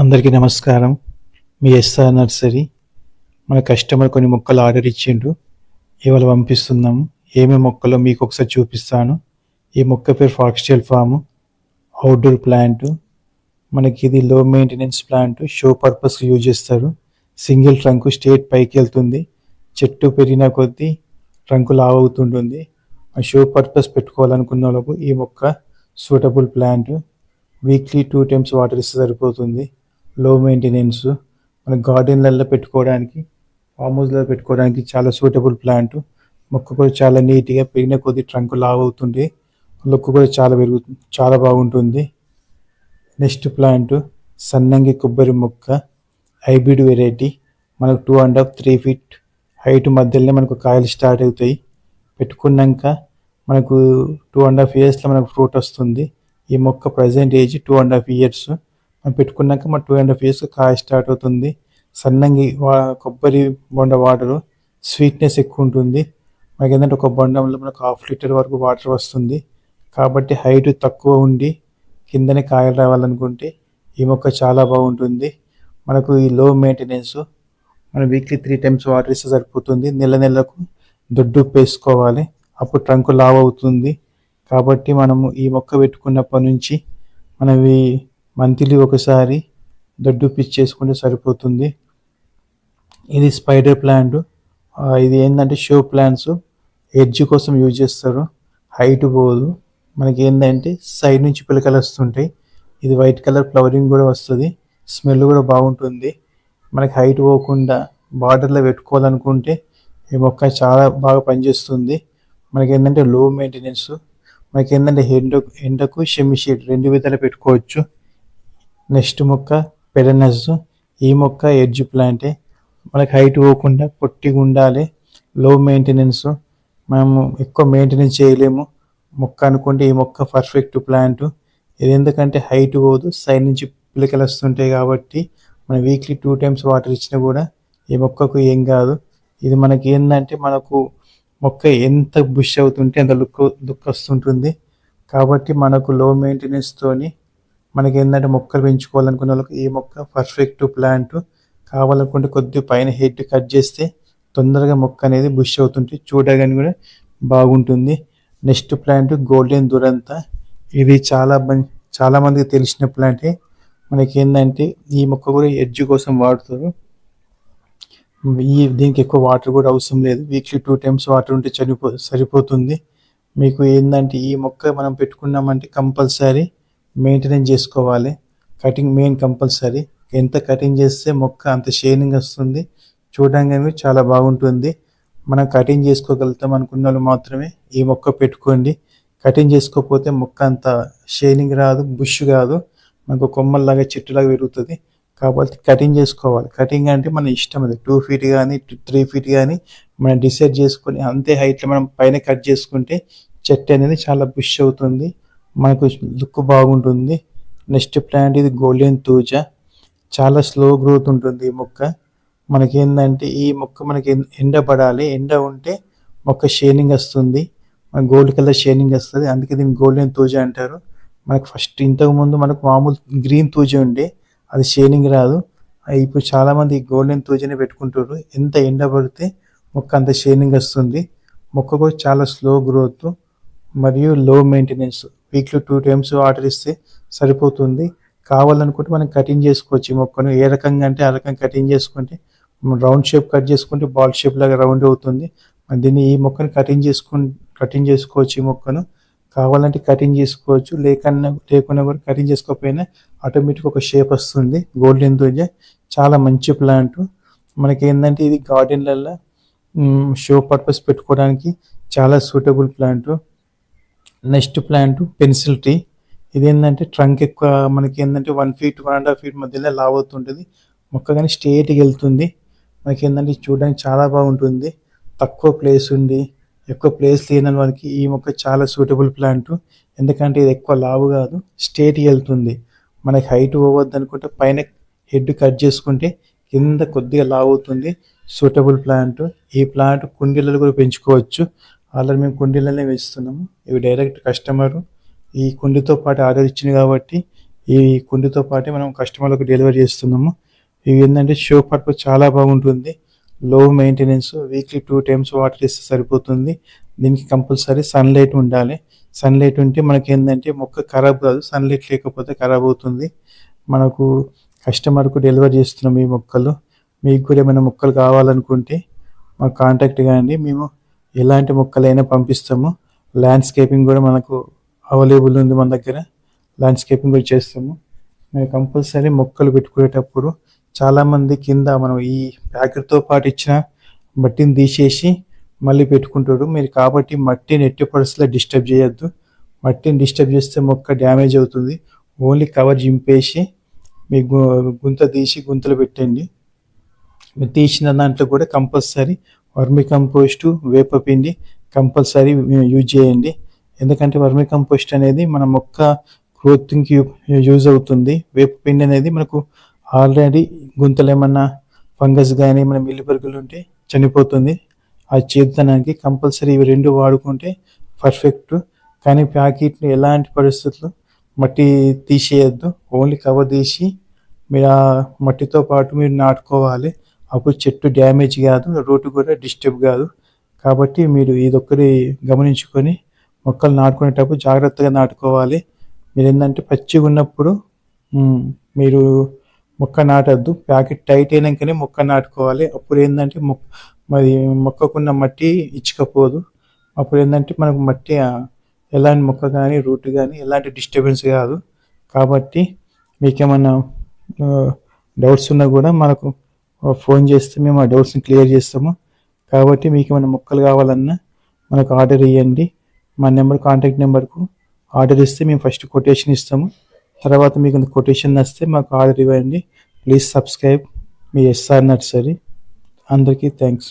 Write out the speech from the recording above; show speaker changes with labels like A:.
A: అందరికీ నమస్కారం. మీ SR nursery. మన కస్టమర్ కొన్ని మొక్కలు ఆర్డర్ ఇచ్చిండ్రు, ఇవాళ పంపిస్తున్నాము. ఏమేమి మొక్కలో మీకు ఒకసారి చూపిస్తాను. ఈ మొక్క పేరు ఫాక్స్టైల్ ఫామ్, అవుట్డోర్ ప్లాంట్. మనకి ఇది లో maintenance plant, show purpose use చేస్తారు. సింగిల్ ట్రంక్ స్ట్రేట్ పైకి వెళ్తుంది. చెట్టు పెరిగిన కొద్దీ ట్రంక్ లావ్ అవుతుంటుంది. షో పర్పస్ పెట్టుకోవాలనుకున్న వాళ్ళకు ఈ మొక్క suitable plant. Weekly 2 times water ఇస్తే సరిపోతుంది. లో మెయింటెనెన్స్, మన గార్డెన్లలో పెట్టుకోవడానికి, ఫామ్ హౌస్లో పెట్టుకోవడానికి చాలా సూటబుల్ ప్లాంట్. మొక్క కూడా చాలా నీట్గా పెరిగిన కొద్ది ట్రంక్ లావ్ అవుతుంది. లుక్ కూడా చాలా బాగుంటుంది. నెక్స్ట్ ప్లాంట్ సన్నంగి కొబ్బరి మొక్క, హైబ్రిడ్ వెరైటీ. మనకు 2.5-3 feet హైట్ మధ్యలోనే మనకు కాయలు స్టార్ట్ అవుతాయి. పెట్టుకున్నాక మనకు 2.5 yearsలో మనకు ఫ్రూట్ వస్తుంది. ఈ మొక్క ప్రజెంట్ ఏజ్ 2.5 years. మనం పెట్టుకున్నాక మన 2.5 years కాయ స్టార్ట్ అవుతుంది. సన్నంగి కొబ్బరి బొండ వాటరు స్వీట్నెస్ ఎక్కువ ఉంటుంది. మనకి ఏంటంటే ఒక బొండంలో మనకు 1/2 liter వరకు వాటర్ వస్తుంది. కాబట్టి హైట్ తక్కువ ఉండి కిందనే కాయలు రావాలనుకుంటే ఈ మొక్క చాలా బాగుంటుంది. మనకు ఈ లో మెయింటెనెన్స్, మనం వీక్లీ 3 times వాటర్ ఇస్తే సరిపోతుంది. నెలకు దొడ్డు వేసుకోవాలి, అప్పుడు ట్రంక్ లావ్ అవుతుంది. కాబట్టి మనము ఈ మొక్క పెట్టుకున్నప్పటి నుంచి మనవి మంత్లీ ఒకసారి దొడ్డు పిచ్చేసుకుంటే సరిపోతుంది. ఇది స్పైడర్ ప్లాంట్. ఇది ఏంటంటే షో ప్లాంట్స్, ఎడ్జ్ కోసం యూజ్ చేస్తారు. హైట్ పోదు. మనకి ఏంటంటే సైడ్ నుంచి పిలకలు వస్తుంటాయి. ఇది వైట్ కలర్ ఫ్లవరింగ్ కూడా వస్తుంది. స్మెల్ కూడా బాగుంటుంది. మనకి హైట్ పోకుండా బార్డర్లో పెట్టుకోవాలనుకుంటే ఈ మొక్క చాలా బాగా పనిచేస్తుంది. మనకి ఏంటంటే లో మెయింటెనెన్స్, మనకి ఏంటంటే ఎండకు షెమి షేడ్ 2 విధాలు పెట్టుకోవచ్చు. నెక్స్ట్ మొక్క పెరనస్. ఈ మొక్క ఎడ్జ్ ప్లాంటే. మనకి హైట్ పోకుండా పొట్టిగా ఉండాలి. లో మెయింటెనెన్స్, మనము ఎక్కువ మెయింటెనెన్స్ చేయలేము మొక్క అనుకుంటే ఈ మొక్క పర్ఫెక్ట్ ప్లాంట్. ఇది ఎందుకంటే హైట్ పోదు, సైడ్ నుంచి పిలకలు వస్తుంటాయి. కాబట్టి మనం వీక్లీ 2 times వాటర్ ఇచ్చినా కూడా ఈ మొక్కకు ఏం కాదు. ఇది మనకి ఏంటంటే మనకు మొక్క ఎంత బుష్ అవుతుంటే అంత లుక్ వస్తుంటుంది. కాబట్టి మనకు లో మెయింటెనెన్స్తోని మనకి ఏంటంటే మొక్కలు పెంచుకోవాలనుకున్న వాళ్ళకి ఈ మొక్క పర్ఫెక్ట్ ప్లాంట్. కావాలనుకుంటే కొద్దిగా పైన హెడ్ కట్ చేస్తే తొందరగా మొక్క అనేది బుష్ అవుతుంటే చూడగానే కూడా బాగుంటుంది. Next plant golden duranta. ఇది చాలా మందికి తెలిసిన ప్లాంటే. మనకి ఏంటంటే ఈ మొక్క కూడా ఎడ్జ్ కోసం వాడుతారు. దీనికి ఎక్కువ వాటర్ కూడా అవసరం లేదు. వీక్లీ 2 times వాటర్ ఉంటే సరిపోతుంది. మీకు ఏంటంటే ఈ మొక్క మనం పెట్టుకున్నామంటే కంపల్సరీ మెయింటెనెన్స్ చేసుకోవాలి. Cutting main compulsory. ఎంత కటింగ్ చేస్తే మొక్క అంత షైనింగ్ వస్తుంది, చూడడానికి చాలా బాగుంటుంది. మనం కటింగ్ చేసుకోగలుగుతాం అనుకున్న వాళ్ళు మాత్రమే ఈ మొక్క పెట్టుకోండి. కటింగ్ చేసుకోకపోతే మొక్క అంత షైనింగ్ రాదు, బుష్ కాదు, మనకు కొమ్మల్లాగా చెట్టులాగా పెరుగుతుంది. కాబట్టి కటింగ్ చేసుకోవాలి. కటింగ్ అంటే మన ఇష్టం, అది 2 feet కానీ 3 feet కానీ మనం డిసైడ్ చేసుకొని అంతే హైట్లో మనం పైన కట్ చేసుకుంటే చెట్టు అనేది చాలా బుష్ అవుతుంది, మనకు లుక్ బాగుంటుంది. నెక్స్ట్ ప్లాంట్ ఇది గోల్డెన్ తూజా. చాలా స్లో గ్రోత్ ఉంటుంది ఈ మొక్క. మనకి ఏంటంటే ఈ మొక్క మనకి ఎండ పడాలి, ఎండ ఉంటే మొక్క షైనింగ్ వస్తుంది, మన గోల్డ్ కలర్ షైనింగ్ వస్తుంది. అందుకే దీన్ని గోల్డెన్ తూజా అంటారు. మనకు ఫస్ట్ ఇంతకుముందు మనకు మామూలు గ్రీన్ తూజా ఉండే, అది షైనింగ్ రాదు. ఇప్పుడు చాలామంది గోల్డెన్ తూజానే పెట్టుకుంటారు. ఎంత ఎండ పడితే మొక్క అంత షైనింగ్ వస్తుంది. మొక్క కూడా చాలా స్లో గ్రోత్ మరియు లో మెయింటెనెన్స్. వీక్లీ 2 times వాటర్ ఇస్తే సరిపోతుంది. కావాలనుకుంటే మనం కటింగ్ చేసుకోవచ్చు ఈ మొక్కను. ఏ రకంగా అంటే ఆ రకంగా కటింగ్ చేసుకుంటే, రౌండ్ షేప్ కట్ చేసుకుంటే బాల్ షేప్ లాగా రౌండ్ అవుతుంది. దీన్ని ఈ మొక్కను కటింగ్ చేసుకోవచ్చు. ఈ మొక్కను కావాలంటే కటింగ్ చేసుకోవచ్చు, లేకుండా కూడా కటింగ్ చేసుకోకపోయినా ఆటోమేటిక్ ఒక షేప్ వస్తుంది. గోల్డెన్ తూజా చాలా మంచి ప్లాంట్. మనకి ఏంటంటే ఇది గార్డెన్లలో షో పర్పస్ పెట్టుకోవడానికి చాలా suitable plant. Next plant pencil tree. ఇదేంటంటే ట్రంక్ ఎక్కువ మనకి ఏంటంటే 1 feet 1.5 feet మధ్యలో లావ్ అవుతుంటుంది. మొక్క కానీ స్ట్రేట్గా వెళ్తుంది. మనకి ఏంటంటే చూడడానికి చాలా బాగుంటుంది. తక్కువ ప్లేస్ ఉండి ఎక్కువ ప్లేస్ లేని వారికి ఈ మొక్క చాలా సూటబుల్ ప్లాంట్. ఎందుకంటే ఇది ఎక్కువ లావు కాదు, స్ట్రేట్గా వెళ్తుంది. మనకి హైట్ పోవద్దు అనుకుంటే పైన హెడ్ కట్ చేసుకుంటే కింద కొద్దిగా లావ్ అవుతుంది. Suitable plant. ఈ ప్లాంట్ కుండీలలో కూడా పెంచుకోవచ్చు. ఆల్రెడీ మేము కుండీలనే వేస్తున్నాము. ఇవి డైరెక్ట్ కస్టమరు ఈ కుండీతో పాటు ఆర్డర్ ఇచ్చింది కాబట్టి ఈ కుండితో పాటే మనం కస్టమర్లకు డెలివరీ చేస్తున్నాము. ఇవి ఏంటంటే షో పర్పస్ చాలా బాగుంటుంది. లో మెయింటెనెన్స్, వీక్లీ 2 టైమ్స్ వాటర్ ఇస్తే సరిపోతుంది. దీనికి కంపల్సరీ సన్లైట్ ఉండాలి. సన్లైట్ ఉంటే మనకి ఏంటంటే మొక్క ఖరాబ్ కాదు, సన్లైట్ లేకపోతే ఖరాబ్ అవుతుంది. మనకు కస్టమర్కు డెలివరీ చేస్తున్నాం ఈ మొక్కలు. మీకు కూడా ఏమైనా మొక్కలు కావాలనుకుంటే మాకు కాంటాక్ట్ కాండి, మేము ఎలాంటి మొక్కలైనా పంపిస్తాము. ల్యాండ్స్కేపింగ్ కూడా మనకు అవైలబుల్ ఉంది మన దగ్గర, ల్యాండ్స్కేపింగ్ కూడా చేస్తాము. మేము కంపల్సరీ మొక్కలు పెట్టుకునేటప్పుడు చాలామంది కింద మనం ఈ ప్యాకెట్తో పాటు ఇచ్చిన మట్టిని తీసేసి మళ్ళీ పెట్టుకుంటాడు. మీరు కాబట్టి మట్టిని ఎట్టి పరిస్థితుల్లో డిస్టర్బ్ చేయొద్దు. మట్టిని డిస్టర్బ్ చేస్తే మొక్క డ్యామేజ్ అవుతుంది. ఓన్లీ కవర్ జింపేసి మీ గుంత తీసి గుంతలు పెట్టండి. మీరు తీసిన దాంట్లో కూడా కంపల్సరీ వర్మి కంపోస్టు, వేపపిండి కంపల్సరీ యూజ్ చేయండి. ఎందుకంటే వర్మి కంపోస్ట్ అనేది మన మొక్క గ్రోత్కి యూజ్ అవుతుంది. వేపపిండి అనేది మనకు ఆల్రెడీ గుంతలు ఏమన్నా ఫంగస్ కానీ ఏమైనా మిల్లిబరుగులు ఉంటే చనిపోతుంది. ఆ చేతనానికి కంపల్సరీ ఇవి 2 వాడుకుంటే పర్ఫెక్ట్. కానీ ప్యాకెట్ని ఎలాంటి పరిస్థితుల్లో మట్టి తీసేయద్దు. ఓన్లీ కవర్ తీసి మీరు ఆ మట్టితో పాటు మీరు నాటుకోవాలి. అప్పుడు చెట్టు డ్యామేజ్ కాదు, రూట్ కూడా డిస్టర్బ్ కాదు. కాబట్టి మీరు ఇదొక్కటి గమనించుకొని మొక్కలు నాటుకునేటప్పుడు జాగ్రత్తగా నాటుకోవాలి. మీరు ఏంటంటే పచ్చిగా ఉన్నప్పుడు మీరు మొక్క నాటద్దు. ప్యాకెట్ టైట్ అయినాకనే మొక్క నాటుకోవాలి. అప్పుడు ఏంటంటే మరి మొక్కకున్న మట్టి ఇచ్చకపోదు. అప్పుడు ఏంటంటే మనకు మట్టి ఎలాంటి మొక్క కానీ రూట్ కానీ ఎలాంటి డిస్టర్బెన్స్ కాదు. కాబట్టి మీకేమన్నా డౌట్స్ ఉన్నా కూడా మనకు ఫోన్ చేస్తే మేము ఆ డౌట్స్ని క్లియర్ చేస్తాము. కాబట్టి మీకు ఏమైనా మొక్కలు కావాలన్నా మనకు ఆర్డర్ ఇవ్వండి. మా కాంటాక్ట్ నెంబర్కు ఆర్డర్ ఇస్తే మేము ఫస్ట్ కొటేషన్ ఇస్తాము. తర్వాత మీకు కొటేషన్ వస్తే మాకు ఆర్డర్ ఇవ్వండి. ప్లీజ్ సబ్స్క్రైబ్ మీ ఎస్ఆర్ నర్సరీ. అందరికీ థ్యాంక్స్.